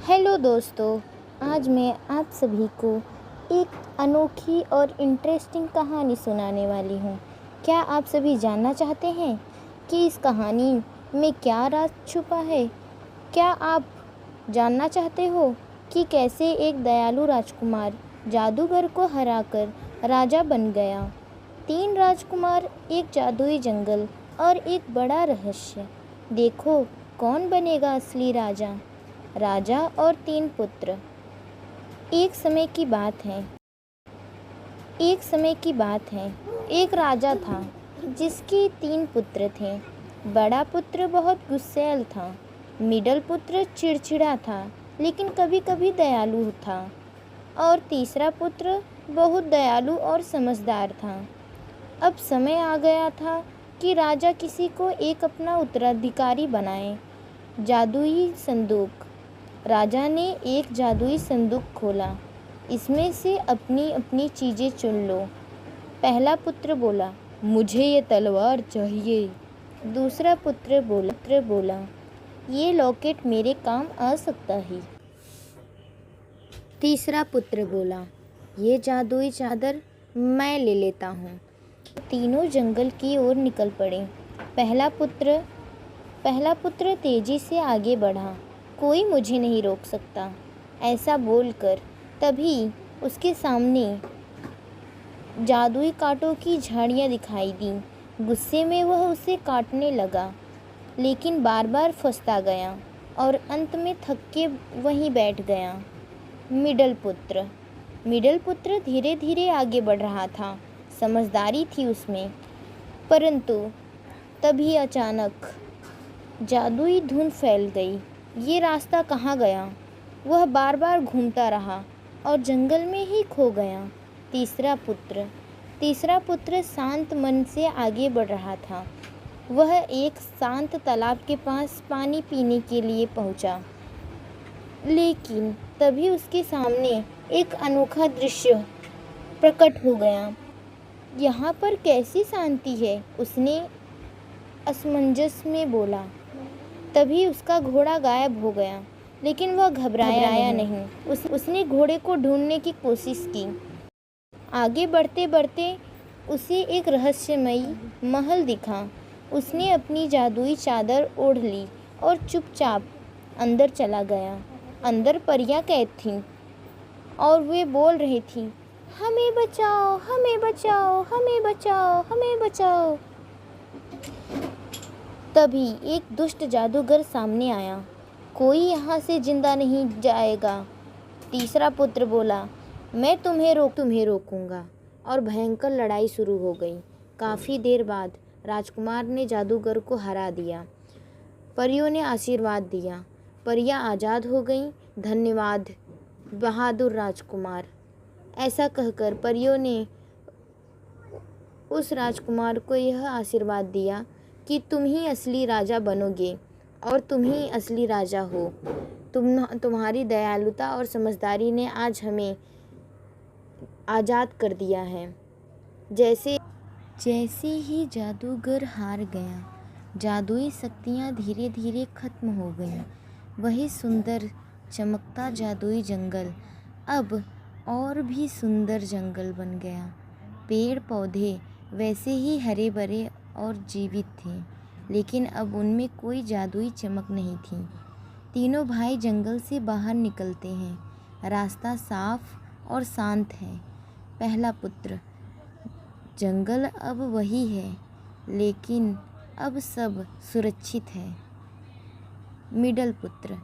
Hello दोस्तों। आज मैं आप सभी को एक अनोखी और इंटरेस्टिंग कहानी सुनाने वाली हूँ। क्या आप सभी जानना चाहते हैं कि इस कहानी में क्या राज छुपा है? क्या आप जानना चाहते हो कि कैसे एक दयालु राजकुमार जादूगर को हराकर राजा बन गया? 3 राजकुमार, एक जादुई जंगल और एक बड़ा रहस्य। देखो कौन बनेगा असली राजा। राजा और 3 पुत्र। एक समय की बात है एक राजा था जिसके 3 पुत्र थे। बड़ा पुत्र बहुत गुस्सैल था। मिडल पुत्र चिड़चिड़ा था लेकिन कभी कभी दयालु था। और तीसरा पुत्र बहुत दयालु और समझदार था। अब समय आ गया था कि राजा किसी को एक अपना उत्तराधिकारी बनाए। जादुई संदूक। राजा ने एक जादुई संदूक खोला। इसमें से अपनी अपनी चीज़ें चुन लो। पहला पुत्र बोला, मुझे ये तलवार चाहिए। दूसरा पुत्र बोला, ये लॉकेट मेरे काम आ सकता है। तीसरा पुत्र बोला, ये जादुई चादर मैं ले लेता हूँ। तीनों जंगल की ओर निकल पड़े। पहला पुत्र तेजी से आगे बढ़ा। कोई मुझे नहीं रोक सकता, ऐसा बोलकर तभी उसके सामने जादुई कांटों की झाड़ियाँ दिखाई दी। गुस्से में वह उसे काटने लगा लेकिन बार बार फंसता गया और अंत में थक के वहीं बैठ गया। मिडल पुत्र धीरे धीरे आगे बढ़ रहा था। समझदारी थी उसमें, परंतु तभी अचानक जादुई धुंध फैल गई। ये रास्ता कहाँ गया? वह बार बार घूमता रहा और जंगल में ही खो गया। तीसरा पुत्र शांत मन से आगे बढ़ रहा था। वह एक शांत तालाब के पास पानी पीने के लिए पहुंचा, लेकिन तभी उसके सामने एक अनोखा दृश्य प्रकट हो गया। यहाँ पर कैसी शांति है? उसने असमंजस में बोला। तभी उसका घोड़ा गायब हो गया, लेकिन वह घबराया नहीं। उसने घोड़े को ढूंढने की कोशिश की। आगे बढ़ते बढ़ते उसे एक रहस्यमयी महल दिखा। उसने अपनी जादुई चादर ओढ़ ली और चुपचाप अंदर चला गया। अंदर परियां कैद थीं और वे बोल रही थीं, हमें बचाओ, हमें बचाओ, हमें बचाओ, हमें बचाओ। तभी एक दुष्ट जादूगर सामने आया। कोई यहाँ से जिंदा नहीं जाएगा। तीसरा पुत्र बोला, मैं तुम्हें रोकूंगा। और भयंकर लड़ाई शुरू हो गई। काफ़ी देर बाद राजकुमार ने जादूगर को हरा दिया। परियों ने आशीर्वाद दिया। परियां आज़ाद हो गईं। धन्यवाद बहादुर राजकुमार। ऐसा कहकर परियों ने उस राजकुमार को यह आशीर्वाद दिया कि तुम ही असली राजा बनोगे और तुम ही असली राजा हो। तुम्हारी दयालुता और समझदारी ने आज हमें आज़ाद कर दिया है। जैसे ही जादूगर हार गया, जादुई शक्तियाँ धीरे धीरे खत्म हो गईं। वही सुंदर चमकता जादुई जंगल अब और भी सुंदर जंगल बन गया। पेड़ पौधे वैसे ही हरे भरे और जीवित थे, लेकिन अब उनमें कोई जादुई चमक नहीं थी। तीनों भाई जंगल से बाहर निकलते हैं। रास्ता साफ और शांत है। पहला पुत्र, जंगल अब वही है, लेकिन अब सब सुरक्षित है। मिडल पुत्र,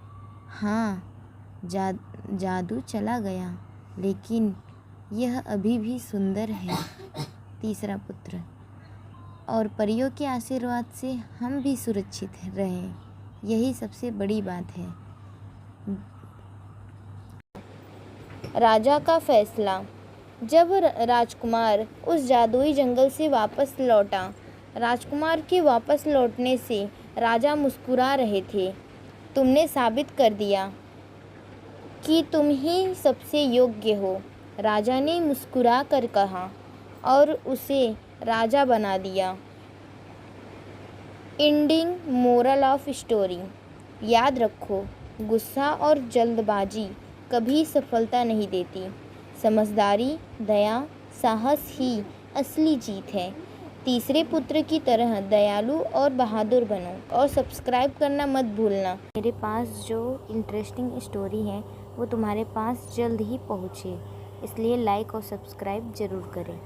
हाँ, जादू चला गया, लेकिन यह अभी भी सुंदर है। तीसरा पुत्र, और परियों के आशीर्वाद से हम भी सुरक्षित रहें, यही सबसे बड़ी बात है। राजा का फैसला। जब राजकुमार उस जादुई जंगल से वापस लौटा, राजकुमार के वापस लौटने से राजा मुस्कुरा रहे थे। तुमने साबित कर दिया कि तुम ही सबसे योग्य हो, राजा ने मुस्कुरा कर कहा और उसे राजा बना दिया। Ending moral of story. याद रखो, गुस्सा और जल्दबाजी कभी सफलता नहीं देती। समझदारी, दया, साहस ही असली जीत है। तीसरे पुत्र की तरह दयालु और बहादुर बनो और सब्सक्राइब करना मत भूलना। मेरे पास जो इंटरेस्टिंग स्टोरी है वो तुम्हारे पास जल्द ही पहुँचे, इसलिए लाइक और सब्सक्राइब ज़रूर करें।